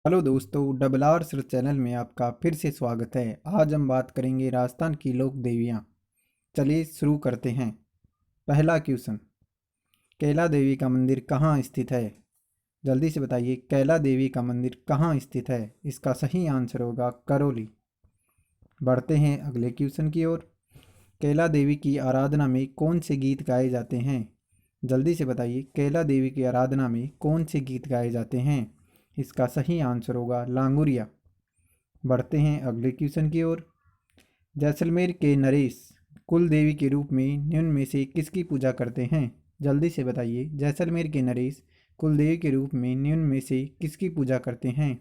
Hello दोस्तों, double R sir channel में आपका फिर से स्वागत है। आज हम बात करेंगे राजस्थान की लोक देवियाँ। चलिए शुरू करते हैं। पहला क्वेश्चन, कैला देवी का मंदिर कहाँ स्थित है? जल्दी से बताइए, कैला देवी का मंदिर कहाँ स्थित है? इसका सही आंसर होगा करौली। बढ़ते हैं अगले क्वेश्चन की ओर। कैला देवी की आराधना में कौन से गीत गाए जाते हैं? जल्दी से बताइए, कैला देवी की आराधना में कौन से गीत गाए जाते हैं? इसका सही आंसर होगा लांगुरिया। बढ़ते हैं अगले क्वेश्चन की ओर। जैसलमेर के नरेश कुल देवी के रूप में निम्न में से किसकी पूजा करते हैं? जल्दी से बताइए, जैसलमेर के नरेश कुल देवी के रूप में निम्न में से किसकी पूजा करते हैं?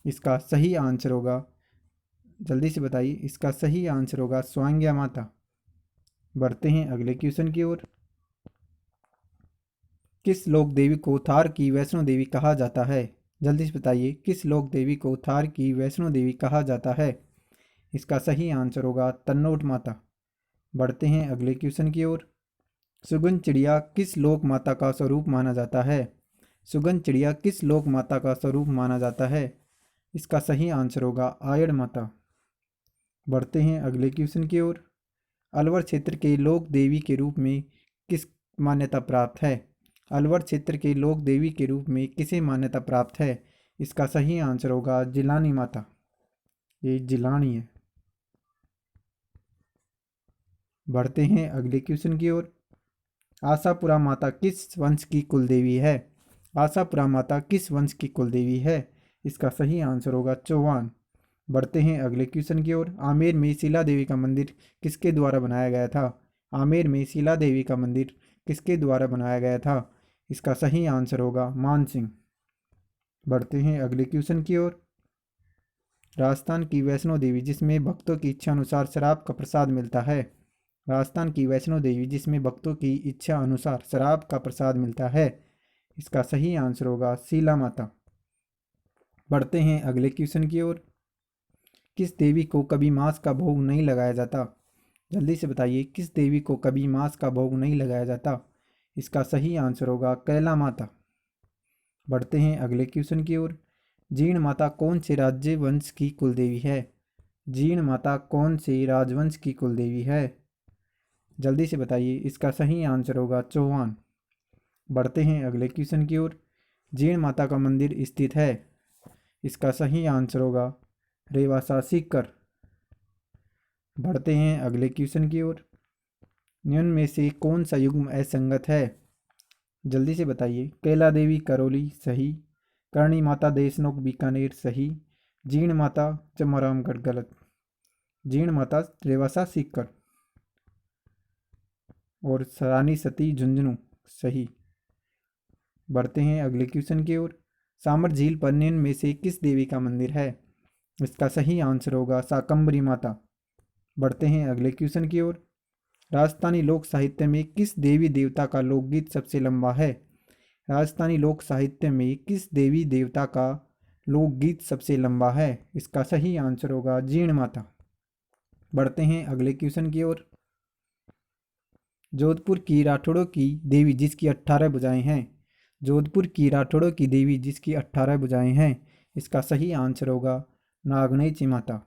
इसका सही आंसर होगा, जल्दी से बताइए, इसका सही आंसर होगा स्वांग्या माता। बढ़ते हैं अगले क्वेश्चन की ओर। किस लोक देवी को थार की वैष्णो देवी कहा जाता है? जल्दी से बताइए, किस लोक देवी को थार की वैष्णो देवी कहा जाता है? इसका सही आंसर होगा तन्नोट माता। बढ़ते हैं अगले क्वेश्चन की ओर। सुगन चिड़िया किस लोक माता का स्वरूप माना जाता है? सुगन चिड़िया किस लोक माता का स्वरूप माना जाता है? इसका सही आंसर होगा आयड़ माता। बढ़ते हैं अगले क्वेश्चन की ओर। अलवर क्षेत्र के लोक देवी के रूप में किस मान्यता प्राप्त है? अलवर क्षेत्र के लोक देवी के रूप में किसे मान्यता प्राप्त है? इसका सही आंसर होगा जिलानी माता। ये जिलानी है। बढ़ते हैं अगले क्वेश्चन की ओर। आशापुरा माता किस वंश की कुलदेवी है? आशापुरा माता किस वंश की कुलदेवी है? इसका सही आंसर होगा चौहान। बढ़ते हैं अगले क्वेश्चन की ओर। आमेर में शीला देवी का मंदिर किसके द्वारा बनाया गया था? आमेर में शीला देवी का मंदिर किसके द्वारा बनाया गया था? इसका सही आंसर होगा मान सिंह। बढ़ते हैं अगले क्वेश्चन की ओर। राजस्थान की वैष्णो देवी जिसमें भक्तों की इच्छा अनुसार शराब का प्रसाद मिलता है। राजस्थान की वैष्णो देवी जिसमें भक्तों की इच्छा अनुसार शराब का प्रसाद मिलता है। इसका सही आंसर होगा शीला माता। बढ़ते हैं अगले क्वेश्चन की ओर। किस देवी को कभी मांस का भोग नहीं लगाया जाता? जल्दी से बताइए, किस देवी को कभी मांस का भोग नहीं लगाया जाता? इसका सही आंसर होगा कैला माता। बढ़ते हैं अगले क्वेश्चन की ओर। जीर्ण माता कौन से राज्य वंश की कुलदेवी है? जीर्ण माता कौन से राजवंश की कुलदेवी है? जल्दी से बताइए, इसका सही आंसर होगा चौहान। बढ़ते हैं अगले क्वेश्चन की ओर। जीर्ण माता का मंदिर स्थित है। इसका सही आंसर होगा रेवासा सीकर। बढ़ते हैं अगले क्वेश्चन की ओर। निम्न में से कौन सा युग्म असंगत है? जल्दी से बताइए, कैला देवी करौली सही, करणी माता देशनोक बीकानेर सही, जीर्ण माता चमरामगढ़ गलत, जीर्ण माता रेवासा सीकर और रानी सती झुंझुनू सही। बढ़ते हैं अगले क्वेश्चन की ओर। सामर झील पर निम्न में से किस देवी का मंदिर है? इसका सही आंसर होगा शाकंभरी माता। बढ़ते हैं अगले क्वेश्चन की ओर। राजस्थानी लोक साहित्य में किस देवी देवता का लोकगीत सबसे लंबा है? राजस्थानी लोक साहित्य में किस देवी देवता का लोकगीत सबसे लंबा है? इसका सही आंसर होगा जीर्ण माता। बढ़ते हैं अगले क्वेश्चन की ओर। जोधपुर की राठौड़ों की देवी जिसकी 18 भुजाएं हैं। जोधपुर की राठौड़ों की देवी जिसकी 18 भुजाएं हैं। इसका सही आंसर होगा नागनेची माता।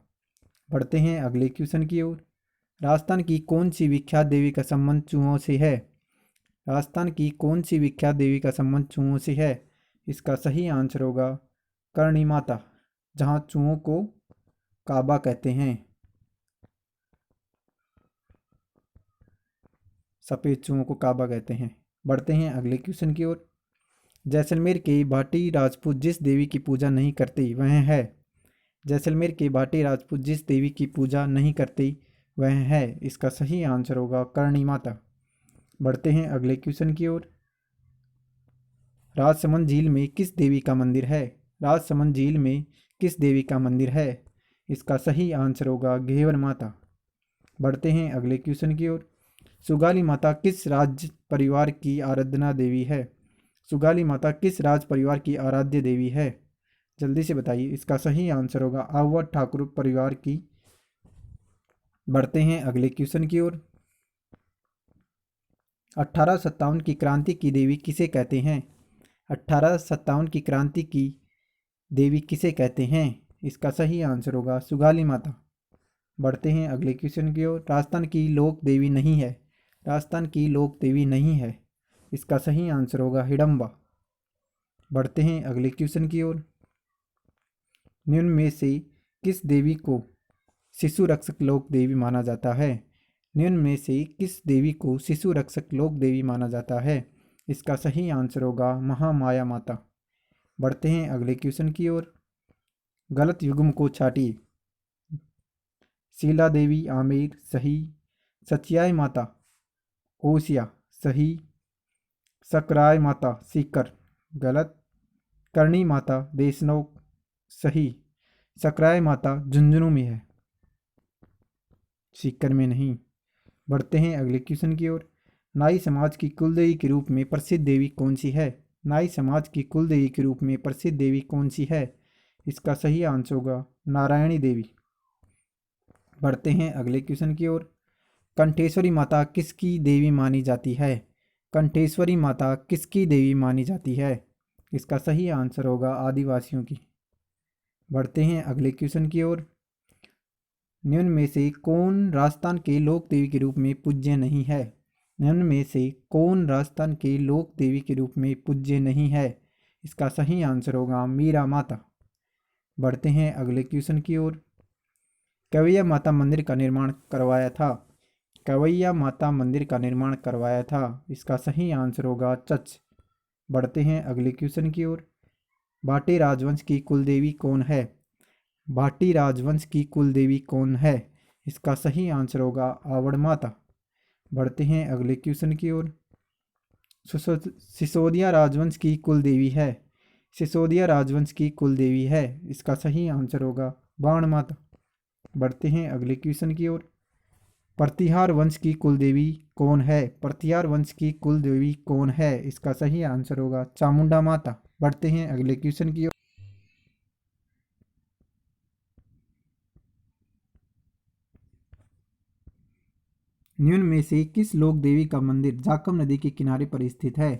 बढ़ते हैं अगले क्वेश्चन की ओर। राजस्थान की कौन सी विख्यात देवी का संबंध चूहों से है? राजस्थान की कौन सी विख्यात देवी का संबंध चूहों से है? इसका सही आंसर होगा करणी माता, जहाँ चूहों को काबा कहते हैं। सफ़ेद चूहों को काबा कहते हैं। बढ़ते हैं अगले क्वेश्चन की ओर। जैसलमेर के भाटी राजपूत जिस देवी की पूजा नहीं करते वह है। जैसलमेर के भाटी राजपूत जिस देवी की पूजा नहीं करते वह है। इसका सही आंसर होगा करणी माता। बढ़ते हैं अगले क्वेश्चन की ओर। राजसमंद झील में किस देवी का मंदिर है? राजसमंद झील में किस देवी का मंदिर है? इसका सही आंसर होगा घेवर माता। बढ़ते हैं अगले क्वेश्चन की ओर। सुगाली माता किस राज परिवार की आराधना देवी है? सुगाली माता किस राज परिवार की आराध्य देवी है? जल्दी से बताइए, इसका सही आंसर होगा अवध ठाकुर परिवार की। बढ़ते हैं अगले क्वेश्चन की ओर। 1857 की क्रांति की देवी किसे कहते हैं? 1857 की क्रांति की देवी किसे कहते हैं? इसका सही आंसर होगा सुगाली माता। बढ़ते हैं अगले क्वेश्चन की ओर। राजस्थान की लोक देवी नहीं है। राजस्थान की लोक देवी नहीं है, इसका सही आंसर होगा हिडम्बा। बढ़ते हैं अगले क्वेश्चन की ओर। निम्न में से किस देवी को शिशु रक्षक लोक देवी माना जाता है? निम्न में से किस देवी को शिशु रक्षक लोक देवी माना जाता है? इसका सही आंसर होगा महामाया माता। बढ़ते हैं अगले क्वेश्चन की ओर। गलत युग्म को छाटिए। शीला देवी आमेर सही, सचियाई माता ओसिया सही, सकराय माता सीकर गलत, करणी माता देशनोक सही, सकराय माता झुंझुनू में है, सीकर में नहीं। बढ़ते हैं अगले क्वेश्चन की ओर। नाई समाज की कुलदेवी के रूप में प्रसिद्ध देवी कौन सी है? नाई समाज की कुलदेवी के रूप में प्रसिद्ध देवी कौन सी है? इसका सही आंसर होगा नारायणी देवी। बढ़ते हैं अगले क्वेश्चन की ओर। कंठेश्वरी माता किसकी देवी मानी जाती है? कंठेश्वरी माता किसकी देवी मानी जाती है? इसका सही आंसर होगा आदिवासियों की। बढ़ते हैं अगले क्वेश्चन की ओर। निम्न में से कौन राजस्थान के लोक देवी के रूप में पूज्य नहीं है? निम्न में से कौन राजस्थान के लोक देवी के रूप में पूज्य नहीं है? इसका सही आंसर होगा मीरा माता। बढ़ते हैं अगले क्वेश्चन की ओर। कवैया माता मंदिर का निर्माण करवाया था। कवैया माता मंदिर का निर्माण करवाया था, इसका सही आंसर होगा चच। बढ़ते हैं अगले क्वेश्चन की ओर। भाटी राजवंश की कुलदेवी कौन है? भाटी राजवंश की कुलदेवी कौन है? इसका सही आंसर होगा आवड़ माता। बढ़ते हैं अगले क्वेश्चन की ओर। सिसोदिया राजवंश की कुलदेवी है। सिसोदिया राजवंश की कुलदेवी है, इसका सही आंसर होगा बाण माता। बढ़ते हैं अगले क्वेश्चन की ओर। प्रतिहार वंश की कुलदेवी कौन है? प्रतिहार वंश की कुलदेवी कौन है? इसका सही आंसर होगा चामुंडा माता। बढ़ते हैं अगले क्वेश्चन की ओर। निम्न में से किस लोक देवी का मंदिर जाखम नदी के किनारे पर स्थित है?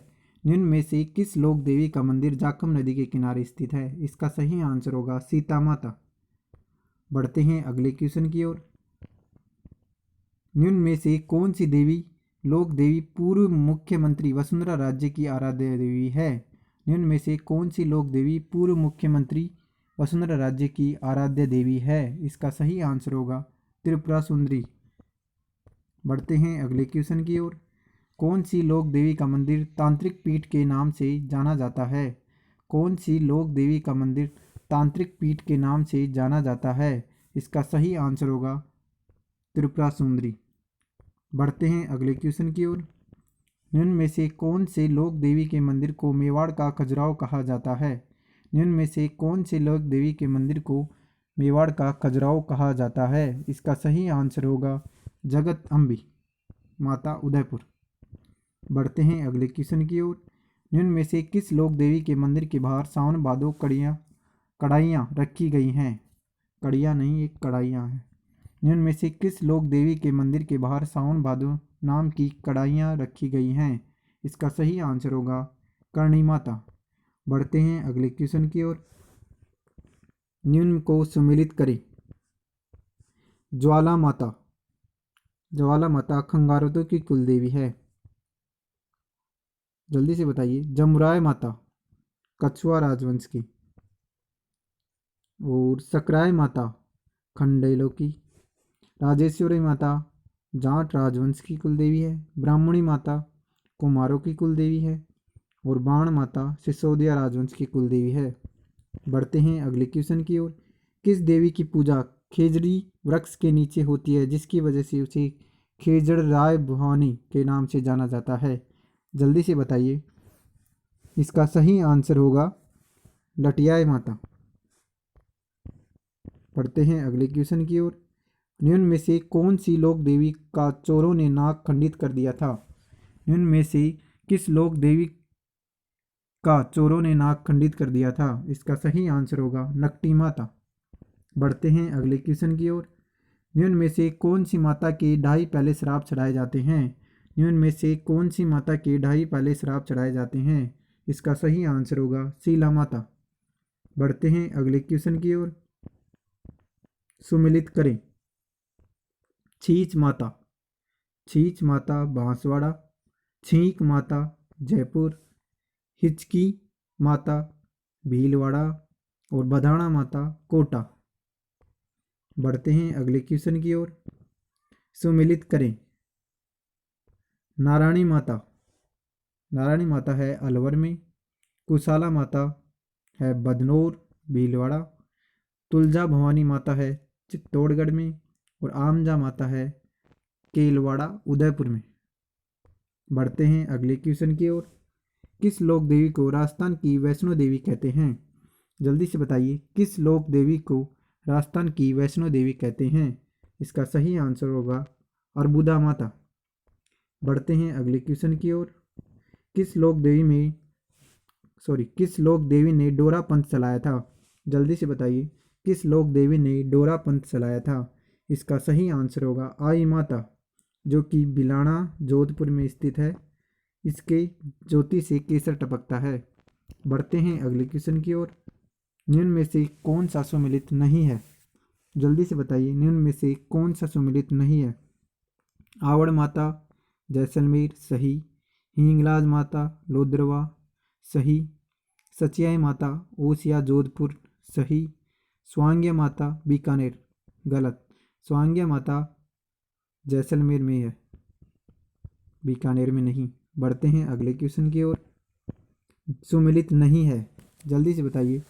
निम्न में से किस लोक देवी का मंदिर जाखम नदी के किनारे स्थित है? इसका सही आंसर होगा सीता माता। बढ़ते हैं अगले क्वेश्चन की ओर। निम्न में से कौन सी देवी लोक देवी पूर्व मुख्यमंत्री वसुंधरा राज्य की आराध्य देवी है? निम्न में से कौन सी लोक देवी पूर्व मुख्यमंत्री वसुंधरा राज्य की आराध्य देवी है? इसका सही आंसर होगा त्रिपुरा सुंदरी। बढ़ते हैं अगले क्वेश्चन की ओर। कौन सी लोक देवी का मंदिर तांत्रिक पीठ के नाम से जाना जाता है? कौन सी लोक देवी का मंदिर तांत्रिक पीठ के नाम से जाना जाता है? इसका सही आंसर होगा त्रिपुरा सुंदरी। बढ़ते हैं अगले क्वेश्चन की ओर। निम्न में से कौन से लोक देवी के मंदिर को मेवाड़ का खजुराहो कहा जाता है? निम्न में से कौन से लोक देवी के मंदिर को मेवाड़ का खजुराहो कहा जाता है? इसका सही आंसर होगा जगत अम्बी माता उदयपुर। बढ़ते हैं अगले क्वेश्चन की ओर। निम्न में से किस लोक देवी के मंदिर के बाहर सावन भादो कढ़ाइयाँ रखी गई हैं? कड़ियाँ नहीं, एक कढ़ाइयाँ हैं। निम्न में से किस लोक देवी के मंदिर के बाहर सावन भादो नाम की कढ़ाइयाँ रखी गई हैं? इसका सही आंसर होगा करणी माता। बढ़ते हैं अगले क्वेश्चन की ओर। निम्न को सम्मिलित करें। ज्वाला माता, ज्वाला माता खंगारतों की कुलदेवी है, जल्दी से बताइए। जमुराय माता कछुआ राजवंश की, और सकराय माता खंडेलों की, राजेश्वरी माता जाट राजवंश की कुलदेवी है, ब्राह्मणी माता कुमारों की कुलदेवी है, और बाण माता सिसोदिया राजवंश की कुलदेवी है। बढ़ते हैं अगले क्वेश्चन की ओर। किस देवी की पूजा खेजड़ी वृक्ष के नीचे होती है, जिसकी वजह से उसे खेजड़ राय भवानी के नाम से जाना जाता है? जल्दी से बताइए। इसका सही आंसर होगा लटियाए माता। पढ़ते हैं अगले क्वेश्चन की ओर। निम्न में से कौन सी लोक देवी का चोरों ने नाक खंडित कर दिया था? निम्न में से किस लोक देवी का चोरों ने नाक खंडित कर दिया था? इसका सही आंसर होगा नकटी माता। बढ़ते हैं अगले क्वेश्चन की ओर। निम्न में से कौन सी माता के ढाई पहले श्राप चढ़ाए जाते हैं? निम्न में से कौन सी माता के ढाई पहले श्राप चढ़ाए जाते हैं? इसका सही आंसर होगा शीला माता। बढ़ते हैं अगले क्वेश्चन की ओर। सुमिलित करें। छींच माता, छींच माता बांसवाड़ा, छींक माता जयपुर, हिचकी माता भीलवाड़ा और बधाना माता कोटा। बढ़ते हैं अगले क्वेश्चन की ओर। सुमिलित करें। नारायणी माता, नारायणी माता है अलवर में, कुशाला माता है बदनौर भीलवाड़ा, तुलजा भवानी माता है चित्तौड़गढ़ में और आमजा माता है केलवाड़ा उदयपुर में। बढ़ते हैं अगले क्वेश्चन की ओर। किस लोक देवी को राजस्थान की वैष्णो देवी कहते हैं? जल्दी से बताइए, किस लोक देवी को राजस्थान की वैष्णो देवी कहते हैं? इसका सही आंसर होगा अर्बुदा माता। बढ़ते हैं अगले क्वेश्चन की ओर। किस लोक देवी ने डोरा पंथ चलाया था? जल्दी से बताइए, किस लोक देवी ने डोरा पंथ चलाया था? इसका सही आंसर होगा आई माता, जो कि बिलाना जोधपुर में स्थित है। इसके ज्योति से केसर टपकता है। बढ़ते हैं अगले क्वेश्चन की ओर। निम्न में से कौन सा सुमिलित नहीं है? जल्दी से बताइए, निम्न में से कौन सा सुमिलित नहीं है? आवड़ माता जैसलमेर सही, हिंगलाज माता लोद्रवा सही, सचियाई माता ओसिया जोधपुर सही, स्वांग्य माता बीकानेर गलत। स्वांग्य माता जैसलमेर में है, बीकानेर में नहीं। बढ़ते हैं अगले क्वेश्चन की ओर। सुमिलित नहीं है, जल्दी से बताइए,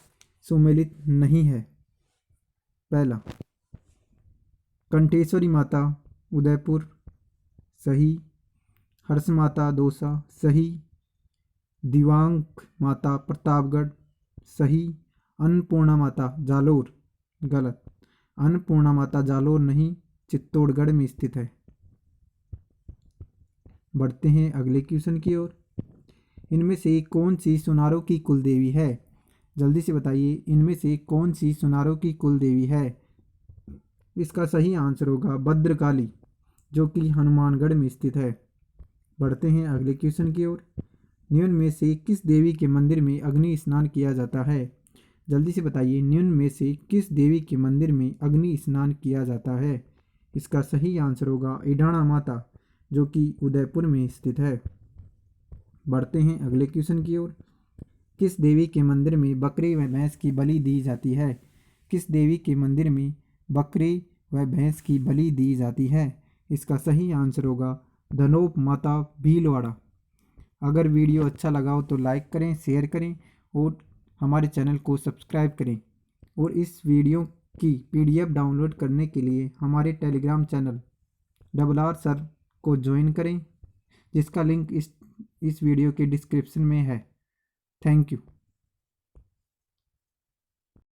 सुमिलित नहीं है। पहला कंठेश्वरी माता उदयपुर सही, हर्ष माता दौसा सही, दिवांग माता प्रतापगढ़ सही, अन्नपूर्णा माता जालोर गलत। अन्नपूर्णा माता जालोर नहीं, चित्तौड़गढ़ में स्थित है। बढ़ते हैं अगले क्वेश्चन की ओर। इनमें से कौन सी सुनारों की कुल देवी है? जल्दी से बताइए, इनमें से कौन सी सुनारों की कुल देवी है? इसका सही आंसर होगा भद्रकाली, जो कि हनुमानगढ़ में स्थित है। बढ़ते हैं अगले क्वेश्चन की ओर। निम्न में से किस देवी के मंदिर में अग्नि स्नान किया जाता है? जल्दी से बताइए, निम्न में से किस देवी के मंदिर में अग्नि स्नान किया जाता है? इसका सही आंसर होगा ईडाणा माता, जो कि उदयपुर में स्थित है। बढ़ते हैं अगले क्वेश्चन की ओर। किस देवी के मंदिर में बकरी व भैंस की बलि दी जाती है? किस देवी के मंदिर में बकरी व भैंस की बलि दी जाती है? इसका सही आंसर होगा धनोप माता भीलवाड़ा। अगर वीडियो अच्छा लगा हो तो लाइक करें, शेयर करें और हमारे चैनल को सब्सक्राइब करें। और इस वीडियो की PDF डाउनलोड करने के लिए हमारे टेलीग्राम चैनल RR सर को ज्वाइन करें, जिसका लिंक इस वीडियो के डिस्क्रिप्शन में है। Thank you.